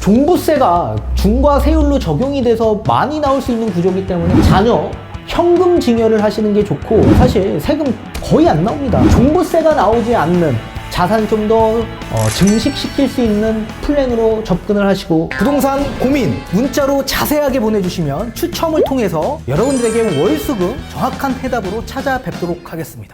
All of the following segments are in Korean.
종부세가 중과세율로 적용이 돼서 많이 나올 수 있는 구조이기 때문에 자녀 현금 증여를 하시는 게 좋고, 사실 세금 거의 안 나옵니다. 종부세가 나오지 않는 자산 좀 더 증식시킬 수 있는 플랜으로 접근을 하시고, 부동산 고민 문자로 자세하게 보내주시면 추첨을 통해서 여러분들에게 월수금 정확한 해답으로 찾아뵙도록 하겠습니다.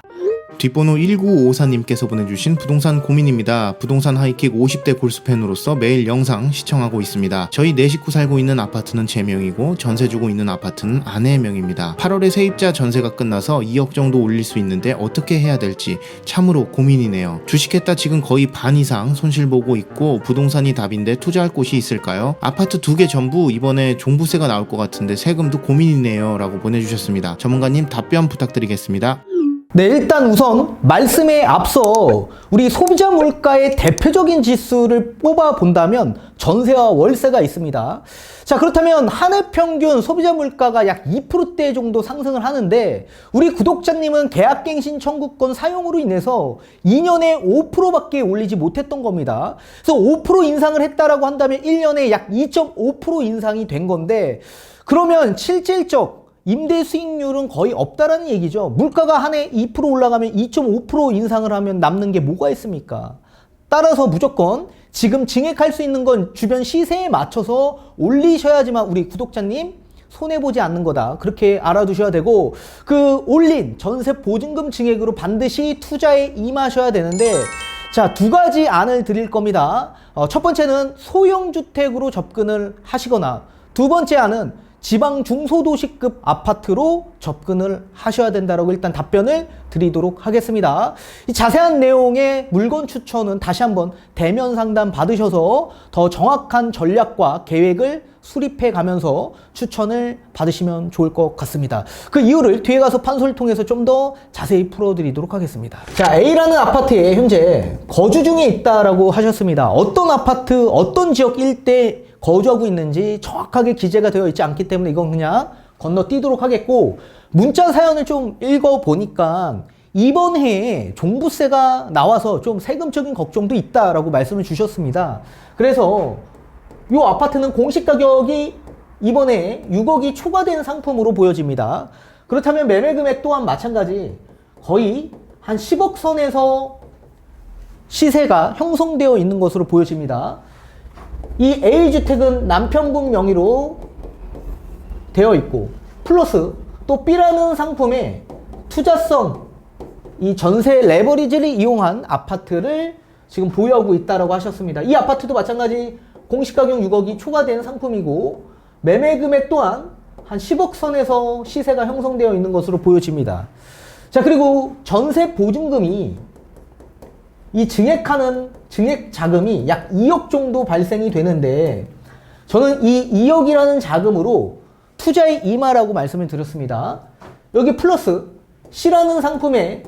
뒷번호 1954님께서 보내주신 부동산 고민입니다. 부동산 하이킥 50대 골수팬으로서 매일 영상 시청하고 있습니다. 저희 4식구 살고 있는 아파트는 제 명이고 전세 주고 있는 아파트는 아내의 명입니다. 8월에 세입자 전세가 끝나서 2억 정도 올릴 수 있는데 어떻게 해야 될지 참으로 고민이네요. 주식했다 지금 거의 반 이상 손실 보고 있고 부동산이 답인데 투자할 곳이 있을까요? 아파트 2개 전부 이번에 종부세가 나올 것 같은데 세금도 고민이네요 라고 보내주셨습니다. 전문가님 답변 부탁드리겠습니다. 네, 일단 우선 말씀에 앞서 우리 소비자 물가의 대표적인 지수를 뽑아 본다면 전세와 월세가 있습니다. 자, 그렇다면 한 해 평균 소비자 물가가 약 2%대 정도 상승을 하는데, 우리 구독자님은 계약갱신 청구권 사용으로 인해서 2년에 5%밖에 올리지 못했던 겁니다. 그래서 5% 인상을 했다라고 한다면 1년에 약 2.5% 인상이 된 건데, 그러면 실질적 임대 수익률은 거의 없다라는 얘기죠. 물가가 한 해 2% 올라가면 2.5% 인상을 하면 남는 게 뭐가 있습니까? 따라서 무조건 지금 증액할 수 있는 건 주변 시세에 맞춰서 올리셔야지만 우리 구독자님 손해보지 않는 거다, 그렇게 알아두셔야 되고, 그 올린 전세 보증금 증액으로 반드시 투자에 임하셔야 되는데, 자, 2가지 안을 드릴 겁니다. 첫 번째는 소형주택으로 접근을 하시거나, 2번째 안은 지방 중소도시급 아파트로 접근을 하셔야 된다라고 일단 답변을 드리도록 하겠습니다. 이 자세한 내용의 물건 추천은 다시 한번 대면 상담 받으셔서 더 정확한 전략과 계획을 수립해 가면서 추천을 받으시면 좋을 것 같습니다. 그 이유를 뒤에 가서 판소를 통해서 좀 더 자세히 풀어드리도록 하겠습니다. 자, A라는 아파트에 현재 거주 중에 있다라고 하셨습니다. 어떤 아파트, 어떤 지역 일대 거주하고 있는지 정확하게 기재가 되어 있지 않기 때문에 이건 그냥 건너뛰도록 하겠고, 문자 사연을 좀 읽어보니까 이번 해에 종부세가 나와서 좀 세금적인 걱정도 있다라고 말씀을 주셨습니다. 그래서 이 아파트는 공시가격이 이번에 6억이 초과된 상품으로 보여집니다. 그렇다면 매매 금액 또한 마찬가지 거의 한 10억 선에서 시세가 형성되어 있는 것으로 보여집니다. 이 A주택은 남편분 명의로 되어 있고, 플러스 또 B라는 상품에 투자성, 이 전세 레버리지를 이용한 아파트를 지금 보유하고 있다고 하셨습니다. 이 아파트도 마찬가지 공시가격 6억이 초과된 상품이고, 매매 금액 또한 한 10억 선에서 시세가 형성되어 있는 것으로 보여집니다. 자, 그리고 전세 보증금이 이 증액하는 증액 자금이 약 2억 정도 발생이 되는데, 저는 이 2억이라는 자금으로 투자에 임하라고 말씀을 드렸습니다. 여기 플러스 C라는 상품의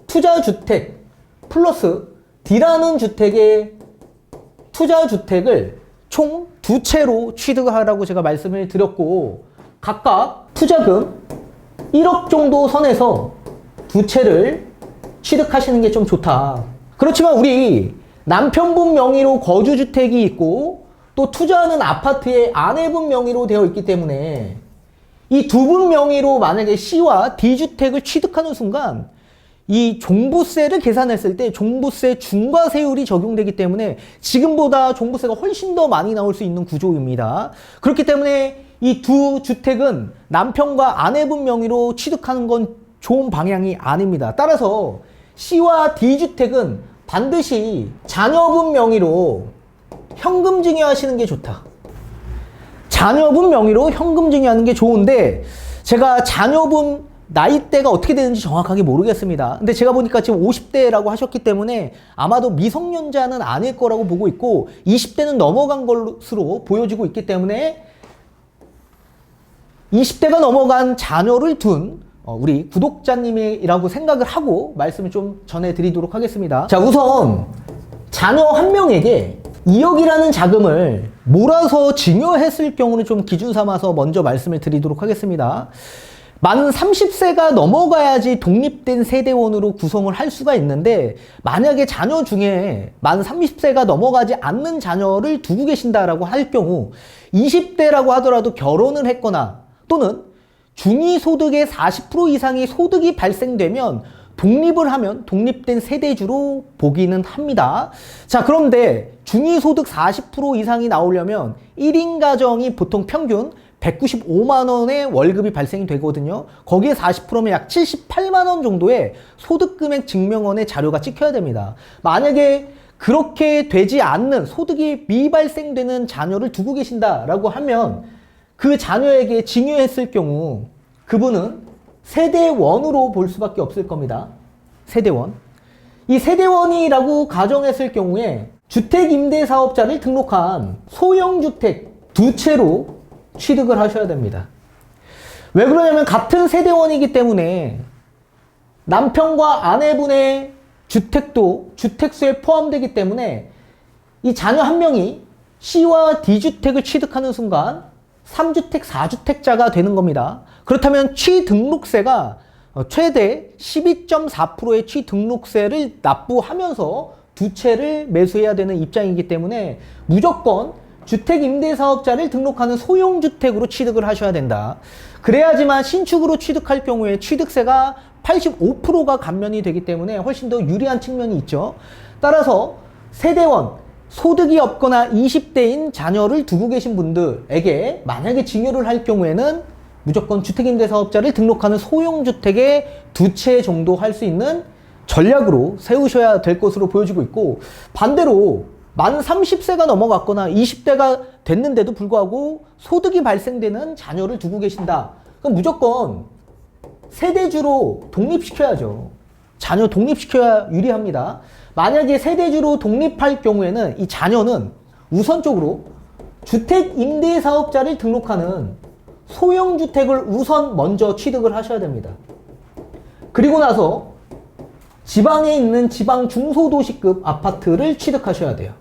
투자주택 플러스 D라는 주택의 투자주택을 총 2채로 취득하라고 제가 말씀을 드렸고, 각각 투자금 1억 정도 선에서 2채를 취득하시는 게 좀 좋다. 그렇지만 우리 남편분 명의로 거주주택이 있고 또 투자하는 아파트에 아내분 명의로 되어 있기 때문에 이 2분 명의로 만약에 C와 D주택을 취득하는 순간 이 종부세를 계산했을 때 종부세 중과세율이 적용되기 때문에 지금보다 종부세가 훨씬 더 많이 나올 수 있는 구조입니다. 그렇기 때문에 이 2주택은 남편과 아내분 명의로 취득하는 건 좋은 방향이 아닙니다. 따라서 C와 D주택은 반드시 자녀분 명의로 현금 증여하시는 게 좋다. 자녀분 명의로 현금 증여하는 게 좋은데, 제가 자녀분 나이대가 어떻게 되는지 정확하게 모르겠습니다. 근데 제가 보니까 지금 50대라고 하셨기 때문에 아마도 미성년자는 아닐 거라고 보고 있고 20대는 넘어간 것으로 보여지고 있기 때문에 20대가 넘어간 자녀를 둔 우리 구독자님이라고 생각을 하고 말씀을 좀 전해드리도록 하겠습니다. 자, 우선 자녀 한 명에게 2억이라는 자금을 몰아서 증여했을 경우는 좀 기준 삼아서 먼저 말씀을 드리도록 하겠습니다. 만 30세가 넘어가야지 독립된 세대원으로 구성을 할 수가 있는데, 만약에 자녀 중에 만 30세가 넘어가지 않는 자녀를 두고 계신다라고 할 경우 20대라고 하더라도 결혼을 했거나 또는 중위소득의 40% 이상의 소득이 발생되면 독립을 하면 독립된 세대주로 보기는 합니다. 자, 그런데 중위소득 40% 이상이 나오려면 1인 가정이 보통 평균 195만 원의 월급이 발생이 되거든요. 거기에 40%면 약 78만 원 정도의 소득금액 증명원의 자료가 찍혀야 됩니다. 만약에 그렇게 되지 않는 소득이 미발생되는 자녀를 두고 계신다라고 하면 그 자녀에게 증여했을 경우 그분은 세대원으로 볼 수밖에 없을 겁니다. 세대원. 이 세대원이라고 가정했을 경우에 주택임대사업자를 등록한 소형주택 2채로 취득을 하셔야 됩니다. 왜 그러냐면 같은 세대원이기 때문에 남편과 아내분의 주택도 주택수에 포함되기 때문에 이 자녀 한 명이 C와 D주택을 취득하는 순간 3주택, 4주택자가 되는 겁니다. 그렇다면 취등록세가 최대 12.4%의 취등록세를 납부하면서 2채를 매수해야 되는 입장이기 때문에 무조건 주택임대사업자를 등록하는 소형주택으로 취득을 하셔야 된다. 그래야지만 신축으로 취득할 경우에 취득세가 85%가 감면이 되기 때문에 훨씬 더 유리한 측면이 있죠. 따라서 세대원, 소득이 없거나 20대인 자녀를 두고 계신 분들에게 만약에 증여를 할 경우에는 무조건 주택임대사업자를 등록하는 소형주택에 2채 정도 할 수 있는 전략으로 세우셔야 될 것으로 보여지고 있고, 반대로 만 30세가 넘어갔거나 20대가 됐는데도 불구하고 소득이 발생되는 자녀를 두고 계신다. 그럼 무조건 세대주로 독립시켜야죠. 자녀 독립시켜야 유리합니다. 만약에 세대주로 독립할 경우에는 이 자녀는 우선적으로 주택임대사업자를 등록하는 소형주택을 우선 먼저 취득을 하셔야 됩니다. 그리고 나서 지방에 있는 지방 중소도시급 아파트를 취득하셔야 돼요.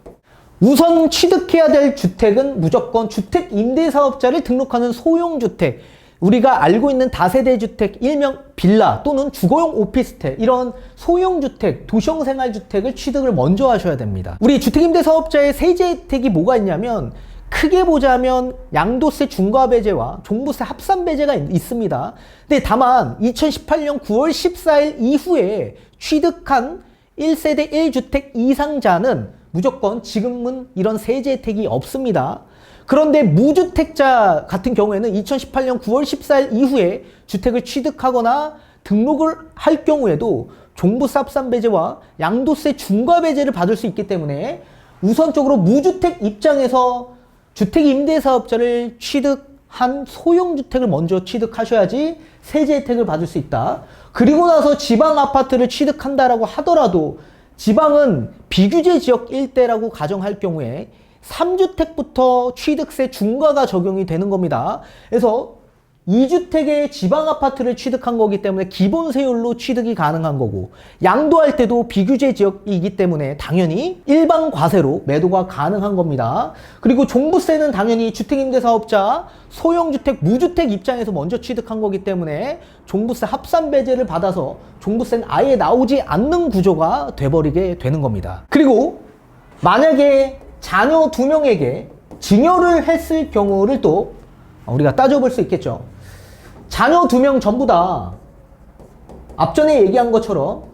우선 취득해야 될 주택은 무조건 주택임대사업자를 등록하는 소형주택, 우리가 알고 있는 다세대주택, 일명 빌라 또는 주거용 오피스텔, 이런 소형주택, 도시형 생활주택을 취득을 먼저 하셔야 됩니다. 우리 주택임대사업자의 세제 혜택이 뭐가 있냐면, 크게 보자면 양도세 중과배제와 종부세 합산배제가 있습니다. 근데 다만 2018년 9월 14일 이후에 취득한 1세대 1주택 이상자는 무조건 지금은 이런 세제 혜택이 없습니다. 그런데 무주택자 같은 경우에는 2018년 9월 14일 이후에 주택을 취득하거나 등록을 할 경우에도 종부세 합산배제와 양도세 중과배제를 받을 수 있기 때문에 우선적으로 무주택 입장에서 주택임대사업자를 취득한 소형주택을 먼저 취득하셔야지 세제 혜택을 받을 수 있다. 그리고 나서 지방 아파트를 취득한다라고 하더라도 지방은 비규제 지역 일대라고 가정할 경우에 3주택부터 취득세 중과가 적용이 되는 겁니다. 그래서 2주택의 지방 아파트를 취득한 거기 때문에 기본 세율로 취득이 가능한 거고, 양도할 때도 비규제 지역이기 때문에 당연히 일반 과세로 매도가 가능한 겁니다. 그리고 종부세는 당연히 주택임대사업자, 소형주택, 무주택 입장에서 먼저 취득한 거기 때문에 종부세 합산배제를 받아서 종부세는 아예 나오지 않는 구조가 돼버리게 되는 겁니다. 그리고 만약에 자녀 2명에게 증여를 했을 경우를 또 우리가 따져볼 수 있겠죠. 자녀 2명 전부 다 앞전에 얘기한 것처럼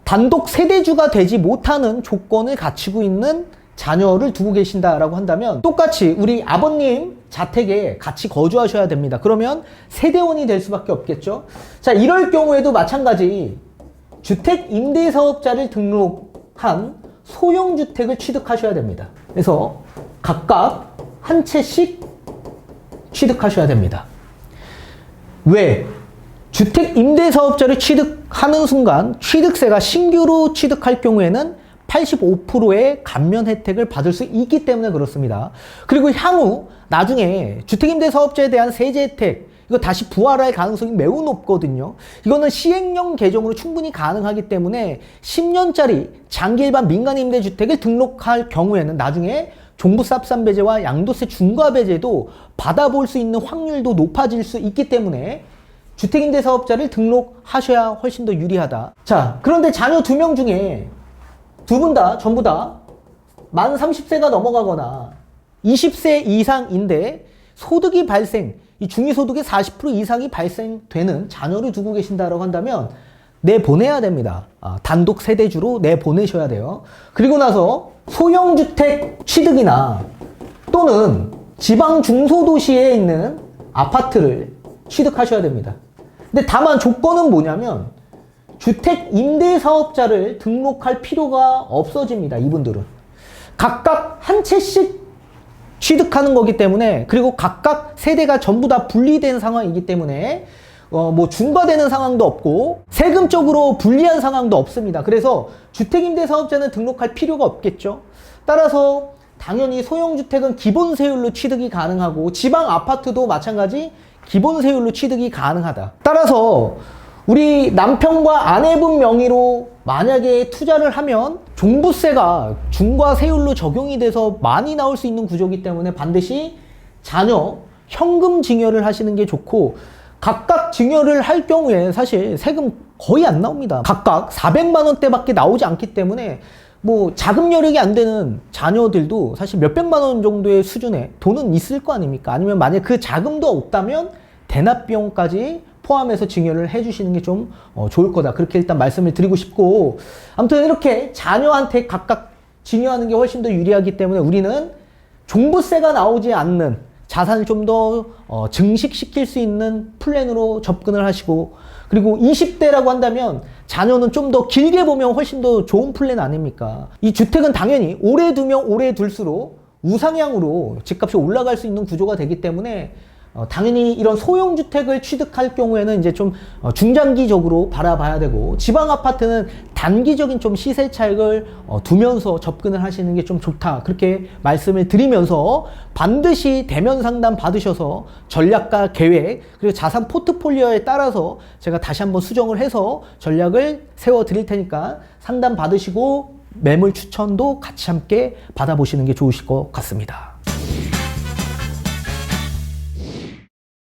단독 세대주가 되지 못하는 조건을 갖추고 있는 자녀를 두고 계신다라고 한다면 똑같이 우리 아버님 자택에 같이 거주하셔야 됩니다. 그러면 세대원이 될 수밖에 없겠죠. 자, 이럴 경우에도 마찬가지 주택임대사업자를 등록한 소형주택을 취득하셔야 됩니다. 그래서 각각 한 채씩 취득하셔야 됩니다. 왜? 주택임대사업자를 취득하는 순간 취득세가 신규로 취득할 경우에는 85%의 감면 혜택을 받을 수 있기 때문에 그렇습니다. 그리고 향후 나중에 주택임대사업자에 대한 세제 혜택, 이거 다시 부활할 가능성이 매우 높거든요. 이거는 시행령 개정으로 충분히 가능하기 때문에 10년짜리 장기 일반 민간임대주택을 등록할 경우에는 나중에 종부세합산 배제와 양도세 중과 배제도 받아볼 수 있는 확률도 높아질 수 있기 때문에 주택임대사업자를 등록하셔야 훨씬 더 유리하다. 자, 그런데 자녀 2명 중에 전부 다 만 30세가 넘어가거나 20세 이상인데 소득이 이 중위소득의 40% 이상이 발생되는 자녀를 두고 계신다라고 한다면 내보내야 됩니다. 단독 세대주로 내보내셔야 돼요. 그리고 나서 소형주택 취득이나 또는 지방 중소도시에 있는 아파트를 취득하셔야 됩니다. 근데 다만 조건은 뭐냐면 주택 임대사업자를 등록할 필요가 없어집니다. 이분들은. 각각 한 채씩 취득하는 거기 때문에, 그리고 각각 세대가 전부 다 분리된 상황이기 때문에 뭐 중과되는 상황도 없고 세금적으로 불리한 상황도 없습니다. 그래서 주택임대사업자는 등록할 필요가 없겠죠. 따라서 당연히 소형주택은 기본세율로 취득이 가능하고 지방 아파트도 마찬가지 기본세율로 취득이 가능하다. 따라서 우리 남편과 아내분 명의로 만약에 투자를 하면 종부세가 중과세율로 적용이 돼서 많이 나올 수 있는 구조이기 때문에 반드시 자녀 현금 증여를 하시는 게 좋고, 각각 증여를 할 경우에 사실 세금 거의 안 나옵니다. 각각 400만 원대밖에 나오지 않기 때문에 뭐 자금 여력이 안 되는 자녀들도 사실 몇백만 원 정도의 수준의 돈은 있을 거 아닙니까? 아니면 만약 그 자금도 없다면 대납 비용까지 포함해서 증여를 해주시는 게 좀 좋을 거다. 그렇게 일단 말씀을 드리고 싶고, 아무튼 이렇게 자녀한테 각각 증여하는 게 훨씬 더 유리하기 때문에 우리는 종부세가 나오지 않는 자산을 좀 더 증식시킬 수 있는 플랜으로 접근을 하시고, 그리고 20대라고 한다면 자녀는 좀 더 길게 보면 훨씬 더 좋은 플랜 아닙니까? 이 주택은 당연히 오래 두면 오래 둘수록 우상향으로 집값이 올라갈 수 있는 구조가 되기 때문에 당연히 이런 소형주택을 취득할 경우에는 이제 좀 중장기적으로 바라봐야 되고, 지방 아파트는 단기적인 좀 시세 차익을 두면서 접근을 하시는 게 좀 좋다. 그렇게 말씀을 드리면서 반드시 대면 상담 받으셔서 전략과 계획, 그리고 자산 포트폴리오에 따라서 제가 다시 한번 수정을 해서 전략을 세워 드릴 테니까 상담 받으시고 매물 추천도 같이 함께 받아보시는 게 좋으실 것 같습니다.